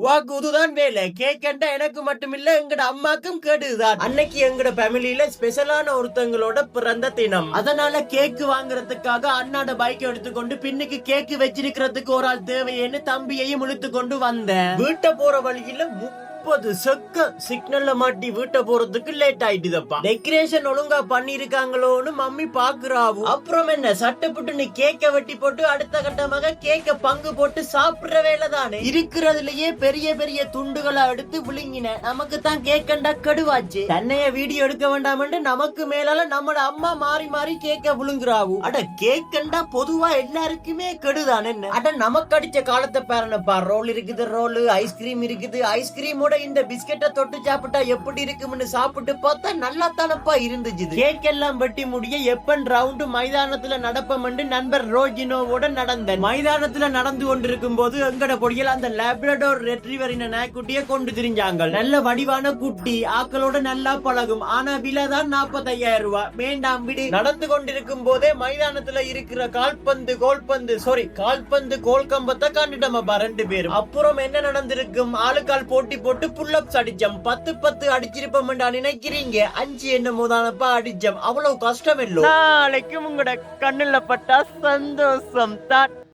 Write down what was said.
வாக்கு இதுதான் வேலை. கேக்கண்டா எனக்கு மட்டும் இல்ல, எங்கட அம்மாக்கும் கேடுதான். அன்னைக்கு எங்கட ஃபேமிலியில ஸ்பெஷலான ஒருத்தங்களோட பிறந்த தினம். அதனால கேக்கு வாங்குறதுக்காக அண்ணாட பைக் எடுத்துக்கொண்டு பின்னுக்கு கேக்கு வச்சிருக்கிறதுக்கு ஒரு ஆள் தேவையேன்னு தம்பியையும் இழுத்து கொண்டு வந்தேன். வீட்டை போற வழியில 30 செக்க சிக்னல்ல மாட்டி வீட்டை போறதுக்கு லேட் ஆயிட்டுதப்பா. டெக்கரேஷன் ஒழுங்கா பண்ணிருக்காங்களோன்னு மம்மி பாக்குறாவு. அப்புறம் என்ன சட்டப்பட்டு கேக்க வெட்டி போட்டு அடுத்த கட்டமாக கேக்க பங்கு போட்டு சாப்பிடுற வேலை தானே. இருக்கிறதுலயே பெரிய பெரிய துண்டுகளை எடுத்து விழுங்கின. நமக்கு தான் கேக்கண்டா கடுவாச்சு. தன்னைய வீடியோ எடுக்க வேண்டாம் நமக்கு மேலால நம்மட அம்மா மாறி மாறி கேக்க விழுங்குறாவு. அட கேக்கண்டா பொதுவா எல்லாருக்குமே கெடுதான். என்ன அட நமக்கு அடிச்ச காலத்தை பேரனப்பா. ரோல் இருக்குது, ரோல் ஐஸ்கிரீம் இருக்குது, ஐஸ்கிரீமோட இந்த பிஸ்கெட்டை தொட்டு சாப்பிட்டா எப்படி இருக்கும்னு சாப்பிட்டு பார்த்தா நல்லா தானப்பா இருந்துச்சு. கேக் எல்லாம் வெட்டி முடிய எப்பன் ரவுண்டு மைதானத்துல நடப்பம் நண்பர் ரோஜினோவோட நடந்தேன். மைதானத்துல நடந்து கொண்டிருக்கும் போது எங்கட பொடியில் அந்த லேப்ரடோர் ரெட்ரீவரின நாய்க்குட்டியை கொண்டு திரிஞ்சாங்க. நல்ல வடிவான குட்டி, ஆக்களோட நல்லா பழகும். ஆனா விலைதான் 45,000 ரூபாய். வேண்டாம் விடு. நடந்து கொண்டிருக்கும் போதே மைதானத்துல இருக்கிற கால்பந்து கோல் கம்பத்தை கண்டுட்டோம் ரெண்டு பேரும். அப்புறம் என்ன நடந்திருக்கும்? ஆளுக்கால் போட்டி போட்டு புல்லப்ஸ் அடிச்சோம். 10 அடிச்சிருப்போம் நினைக்கிறீங்க? 5 என்னமோ தானப்பா அடிச்சோம். அவ்வளவு கஷ்டம் இல்லோ. நாளைக்கும் உங்களோட கண்ணுல பட்டா சந்தோஷம் தான்.